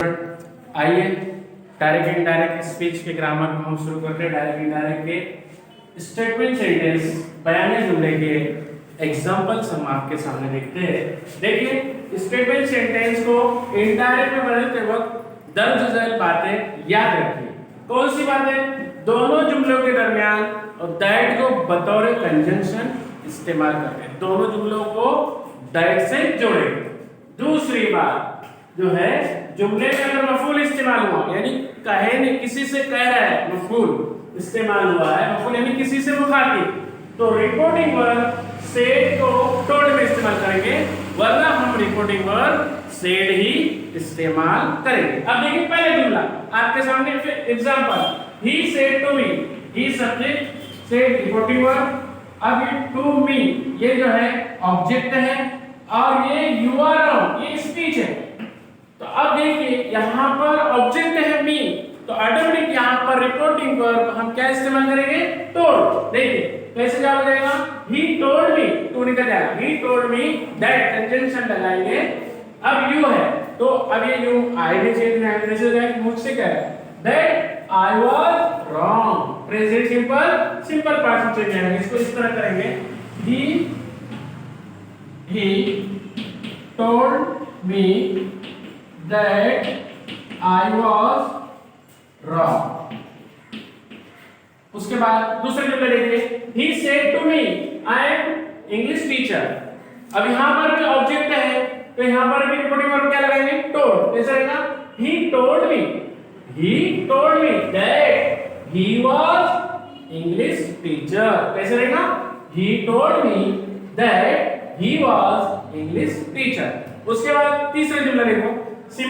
आइए direct indirect speech के grammar को हम शुरू करते हैं। डायरेक्ट इनडायरेक्ट के स्टेटमेंट सेंटेंस बयानी जुमले के एग्जांपल्स हम आपके सामने देखते हैं। देखिए स्टेटमेंट सेंटेंस को इनडायरेक्ट में बदलते वक्त दर्ज झेल बातें याद रखिए। कौन सी बातें? दोनों जुमलों के दरमियान और दैट को बतौर कंजंक्शन इस्तेमाल करते हैं। दोनों जुमलों को दैट से जोड़े। दूसरी बात जो है, जुमले में अगर मफूल इस्तेमाल हुआ यानी कहे ने किसी से कह रहा है, मफूल इस्तेमाल हुआ है, मफूल यानी किसी से मुखातिब, तो रिपोर्टिंग वर्ब सेड को टोल्ड में इस्तेमाल करेंगे, वरना हम रिपोर्टिंग वर्ब सेड ही इस्तेमाल करेंगे। अब देखिए पहले जुमला आपके सामने example, he said to me, he subject, said reporting verb. अब ये टू मी ये जो है ऑब्जेक्ट है और ये यू आर ऑन ये स्पीच है। तो अब देखिए यहाँ पर ऑब्जेक्ट है मी, तो ऑटोमेटिक यहाँ पर रिपोर्टिंग वर्ब हम क्या इस्तेमाल करेंगे? टोल्ड। देखिए कैसे क्या हो जाएगा? ही टोल्ड मी, टू निकल जाएगा, he told me that, conjunction लगाएंगे। अब यू है तो अब ये यू आई में चेंज हो जाएगा, मुझसे कह रहा है that I was wrong, present simple, simple past में चेंज आएगा। इसको इस तरह करेंगे, he told me that I was wrong। उसके बाद दूसरे जुमले देखिए, he said to me I am English teacher। अब यहाँ पर भी ऑब्जेक्ट है तो यहाँ पर भी रिपोर्टिंग वर्ब क्या लगाएंगे? told। कैसे रहेगा? he told me that he was English teacher। कैसे रहेगा? he told me that he was English teacher। उसके बाद तीसरा जुमला देखो,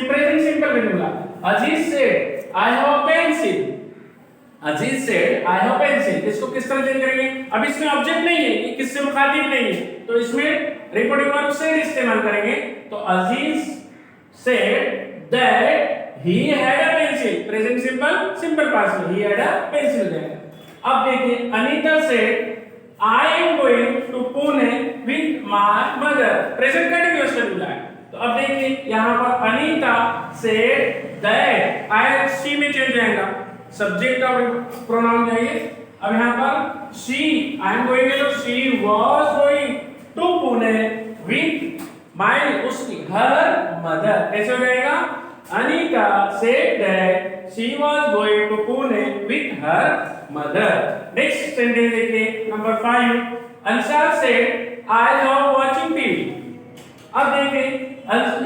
प्रेजेंट सिंपल जुमला, Aziz said I have a pencil. Aziz said I have pencil, इसको किस तरह चेंज करेंगे? अब इसमें ऑब्जेक्ट नहीं है, ये किससे मुखातिब नहीं है, तो इसमें रिपोर्टिंग वर्ब सेड इस्तेमाल करेंगे। तो Aziz said that he had a pencil, present simple, simple past में ही हैड अ पेंसिल देगा। अब देखिए Anita said I am going to Pune with my mother, present continuous का जुमला है। तो अब देखिए यहाँ पर Anita said that, I she में चेंज जाएगा, सब्जेक्ट और प्रोनाउन जाएंगे। अब यहाँ पर she, I am going है तो she was going to Pune with my, उसकी her mother। कैसे हो जाएगा? Anita said that she was going to Pune with her mother। Next sentence देखिए number 5, Ansar said I love watching TV. अब देखिए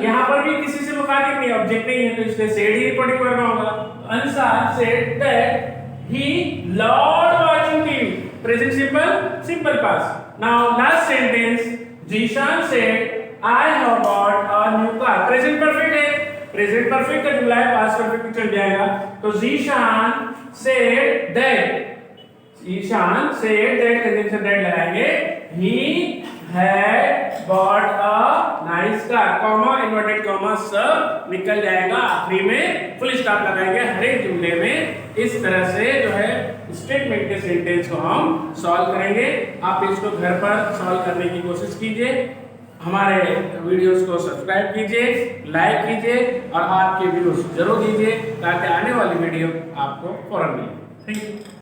यहाँ पर भी किसी से मुखातिब नहीं, ऑब्जेक्ट नहीं है, तो इसलिए सेड ही रिपोर्टिंग वर्ब होगा। तो Ansar said that he loved watching TV, present simple, simple past. Now last sentence, Zeeshan said I have bought a new car, present perfect है, प्रेजेंट परफेक्ट का जुमला है, पास्ट परफेक्ट में चल जाएगा। तो Zeeshan said that, Ishan said that, conjunction that लगाएंगे, he had bought a nice car, comma inverted comma सब निकल जाएगा, आखिरी में फुल स्टॉप लगाएंगे हर एक जुमले में। इस तरह से जो है स्टेटमेंट के सेंटेंस को हम सॉल्व करेंगे। आप इसको घर पर सॉल्व करने की कोशिश कीजिए, हमारे वीडियोस को सब्सक्राइब कीजिए, लाइक कीजिए और आपके व्यूज जरूर दीजिए ताकि आने वाली वीडियो आपको फौरन मिले। Thank you.